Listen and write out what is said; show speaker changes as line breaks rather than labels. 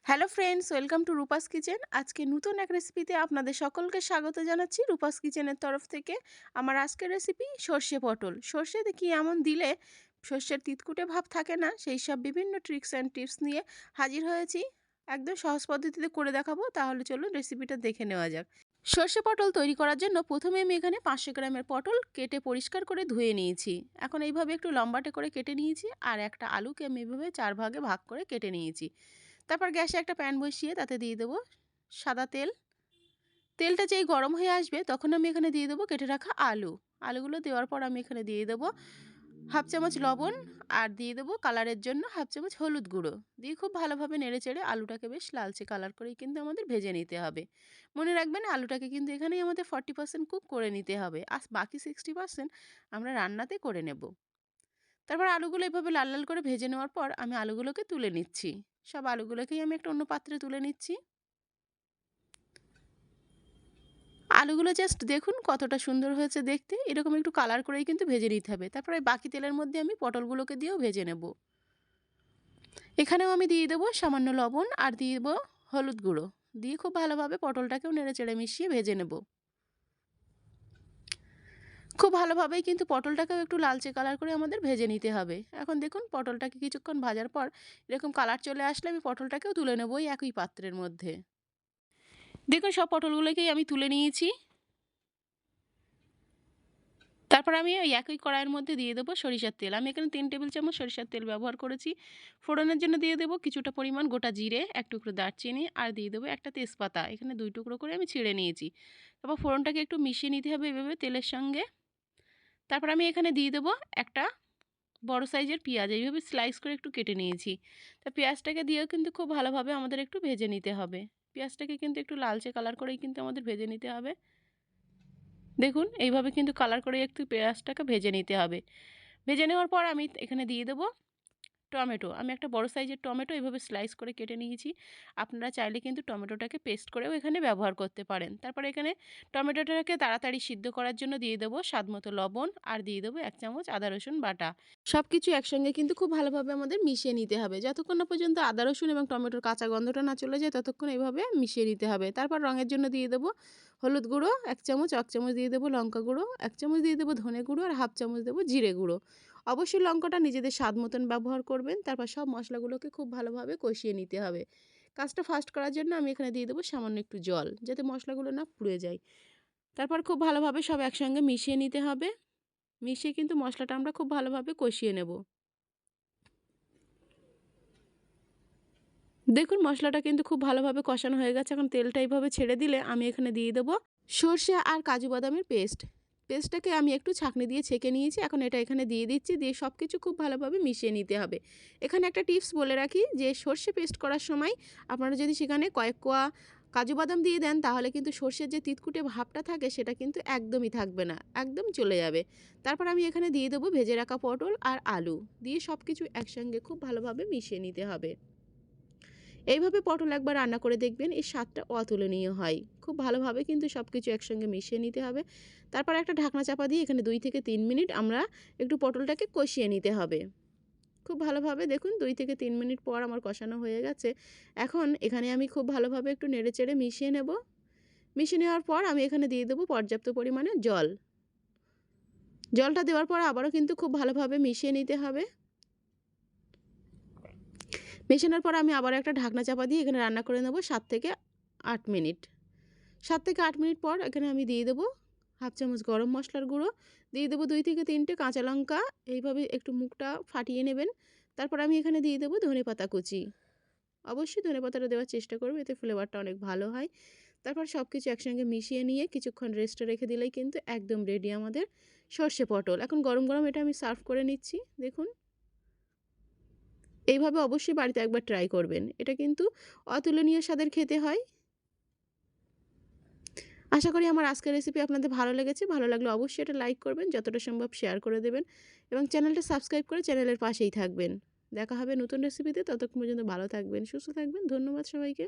Hello friends, welcome to Rupa's kitchen. আজকে নতুন এক রেসিপিতে আপনাদের সকলকে স্বাগত জানাচ্ছি রূপাস কিচেনের তরফ থেকে। আমার আজকের রেসিপি সর্ষে পটল। সর্ষে দেখি এমন দিলে সর্ষের তিতকুটে ভাব থাকে না, সেই সব বিভিন্ন ট্রিক্স অ্যান্ড টিপস নিয়ে হাজির হয়েছি। একদম সহজ পদ্ধতিতে করে দেখাবো, তাহলে চলুন রেসিপিটা দেখে নেওয়া যাক। সর্ষে পটল তৈরি করার জন্য প্রথমে আমি এখানে 500 গ্রামের পটল কেটে পরিষ্কার করে ধুয়ে নিয়েছি। এখন এইভাবে একটু লম্বাটে করে কেটে নিয়েছি, আর একটা আলুকে আমি এইভাবে 4 ভাগে ভাগ করে কেটে নিয়েছি। তারপর গ্যাসে একটা প্যান বসিয়ে তাতে দিয়ে দেবো সাদা তেল। তেলটা যেই গরম হয়ে আসবে তখন আমি এখানে দিয়ে দেবো কেটে রাখা আলু। আলুগুলো দেওয়ার পর আমি এখানে দিয়ে দেবো হাফ চামচ লবণ, আর দিয়ে দেবো কালারের জন্য হাফ চামচ হলুদ গুঁড়ো। দিয়ে খুব ভালোভাবে নেড়ে চেড়ে আলুটাকে বেশ লালচে কালার করেই কিন্তু আমাদের ভেজে নিতে হবে। মনে রাখবেন, আলুটাকে কিন্তু এখানেই আমাদের 40% কুক করে নিতে হবে, আর বাকি 60% আমরা রান্নাতে করে নেব। তারপর আলুগুলো এভাবে লাল লাল করে ভেজে নেওয়ার পর আমি আলুগুলোকে তুলে নিচ্ছি। সব আলুগুলোকেই আমি একটা অন্য পাত্রে তুলে নিচ্ছি। আলুগুলো জাস্ট দেখুন কতটা সুন্দর হয়েছে দেখতে, এরকম একটু কালার করেই কিন্তু ভেজে নিতে হবে। তারপরে বাকি তেলের মধ্যে আমি পটলগুলোকে দিয়েও ভেজে নেব। এখানেও আমি দিয়ে দেবো সামান্য লবণ, আর দিয়ে দেবো হলুদ গুঁড়ো। দিয়ে খুব ভালোভাবে পটলটাকেও নেড়ে চেড়ে মিশিয়ে ভেজে নেব। খুব ভালোভাবেই কিন্তু পটলটাকেও একটু লালচে কালার করে আমাদের ভেজে নিতে হবে। এখন দেখুন পটলটাকে কিছুক্ষণ ভাজার পর এরকম কালার চলে আসলে আমি পটলটাকেও তুলে নেব ওই একই পাত্রের মধ্যে। দেখুন সব পটলগুলোকেই আমি তুলে নিয়েছি। তারপর আমি ওই একই কড়াইয়ের মধ্যে দিয়ে দেবো সরিষার তেল। আমি এখানে 3 টেবিল চামচ সরিষার তেল ব্যবহার করেছি। ফোড়নের জন্য দিয়ে দেবো কিছুটা পরিমাণ গোটা জিরে, 1 টুকরো দারচিনি, আর দিয়ে দেবো একটা তেজপাতা। এখানে 2 টুকরো করে আমি ছিঁড়ে নিয়েছি। তারপর ফোড়নটাকে একটু মিশিয়ে নিতে হবে এভাবে তেলের সঙ্গে। তারপর আমি এখানে দিয়ে দেবো একটা বড় সাইজের পেঁয়াজ, এইভাবে স্লাইস করে একটু কেটে নিয়েছি। তা পেঁয়াজটাকে দিয়েও কিন্তু খুব ভালোভাবে আমাদের একটু ভেজে নিতে হবে। পেঁয়াজটাকে কিন্তু একটু লালচে কালার করেই কিন্তু আমাদের ভেজে নিতে হবে। দেখুন এইভাবে কিন্তু কালার করে একটু পেঁয়াজটাকে ভেজে নিতে হবে। ভেজে নেওয়ার পর আমি এখানে দিয়ে দেবো টমেটো। আমি একটা বড় সাইজের টমেটো এভাবে স্লাইস করে কেটে নিয়েছি। আপনারা চাইলে কিন্তু টমেটোটাকে পেস্ট করেও এখানে ব্যবহার করতে পারেন। তারপরে এখানে টমেটোটাকে তাড়াতাড়ি সিদ্ধ করার জন্য দিয়ে দেবো স্বাদমতো লবণ, আর দিয়ে দেবো 1 চামচ আদা রসুন বাটা। সব কিছু একসঙ্গে কিন্তু খুব ভালোভাবে আমাদের মিশিয়ে নিতে হবে। যতক্ষণ না পর্যন্ত আদা রসুন এবং টমেটোর কাঁচা গন্ধটা না চলে যায় ততক্ষণ এইভাবে মিশিয়ে নিতে হবে। তারপর রঙের জন্য দিয়ে দেবো হলুদ গুঁড়ো 1 চামচ, 1 চামচ দিয়ে দেবো লঙ্কা গুঁড়ো, 1 চামচ দিয়ে দেবো ধনে গুঁড়ো, আর হাফ চামচ দেবো জিরে গুঁড়ো। অবশ্যই লঙ্কাটা নিজেদের স্বাদ মতন ব্যবহার করবেন। তারপর সব মশলাগুলোকে খুব ভালোভাবে কষিয়ে নিতে হবে। কাজটা ফাস্ট করার জন্য আমি এখানে দিয়ে দেবো সামান্য একটু জল, যাতে মশলাগুলো না পুড়ে যায়। তারপর খুব ভালোভাবে সব একসঙ্গে মিশিয়ে নিতে হবে। মিশিয়ে কিন্তু মশলাটা আমরা খুব ভালোভাবে কষিয়ে নেব। দেখুন মশলাটা কিন্তু খুব ভালোভাবে কষানো হয়ে গেছে। এখন তেলটা এইভাবে ছেড়ে দিলে আমি এখানে দিয়ে দেবো সর্ষে আর কাজু বাদামের পেস্ট। পেস্টটাকে আমি একটু ছাঁকনি দিয়ে ছেঁকে নিয়েছি। এখন এটা এখানে দিয়ে দিচ্ছি, দিয়ে সব কিছু খুব ভালোভাবে মিশিয়ে নিতে হবে। এখানে একটা টিপস বলে রাখি, যে সর্ষে পেস্ট করার সময় আপনারা যদি সেখানে কয়েক কোয়া কাজু বাদাম দিয়ে দেন, তাহলে কিন্তু সর্ষের যে তিতকুটে ভাবটা থাকে সেটা কিন্তু একদমই থাকবে না, একদম চলে যাবে। তারপর আমি এখানে দিয়ে দেবো ভেজে রাখা পটল আর আলু, দিয়ে সব কিছু একসঙ্গে খুব ভালোভাবে মিশিয়ে নিতে হবে। এইভাবে পটল একবার রান্না করে দেখবেন, এর স্বাদটা অতুলনীয় হয়। খুব ভালোভাবে কিন্তু সব কিছু একসঙ্গে মিশিয়ে নিতে হবে। তারপর একটা ঢাকনা চাপা দিয়ে এখানে 2 থেকে 3 মিনিট আমরা একটু পটলটাকে কষিয়ে নিতে হবে। খুব ভালোভাবে দেখুন 2 থেকে 3 মিনিট পর আমার কষানো হয়ে গেছে। এখন এখানে আমি খুব ভালোভাবে একটু নেড়েচেড়ে মিশিয়ে নেব। মিশিয়ে নেওয়ার পর আমি এখানে দিয়ে দেবো পর্যাপ্ত পরিমাণে জল। জলটা দেওয়ার পর আবারও কিন্তু খুব ভালোভাবে মিশিয়ে নিতে হবে। মেশানোর পর আমি আবার একটা ঢাকনা চাপা দিয়ে এখানে রান্না করে নেব 7 থেকে 8 মিনিট। 7 থেকে 8 মিনিট পর এখানে আমি দিয়ে দেবো হাফ চামচ গরম মশলার গুঁড়ো, দিয়ে দেবো 2 থেকে 3টে কাঁচা লঙ্কা, এইভাবে একটু মুখটা ফাটিয়ে নেবেন। তারপর আমি এখানে দিয়ে দেবো ধনেপাতা কুচি। অবশ্যই ধনেপাতাটা দেওয়ার চেষ্টা করবে, এতে ফ্লেভারটা অনেক ভালো হয়। তারপর সব কিছু একসঙ্গে মিশিয়ে নিয়ে কিছুক্ষণ রেস্টে রেখে দিলেই কিন্তু একদম রেডি আমাদের সর্ষে পটল। এখন গরম গরম এটা আমি সার্ভ করে নিচ্ছি। দেখুন এইভাবে অবশ্যই বাড়িতে একবার ট্রাই করবেন, এটা কিন্তু অতুলনীয় স্বাদের খেতে হয়। আশা করি আমার আজকের রেসিপি আপনাদের ভালো লেগেছে। ভালো লাগলে অবশ্যই এটা লাইক করবেন, যতটা সম্ভব শেয়ার করে দেবেন এবং চ্যানেলটা সাবস্ক্রাইব করে চ্যানেলের পাশেই থাকবেন। দেখা হবে নতুন রেসিপিতে, ততক্ষণ পর্যন্ত ভালো থাকবেন, সুস্থ থাকবেন। ধন্যবাদ সবাইকে।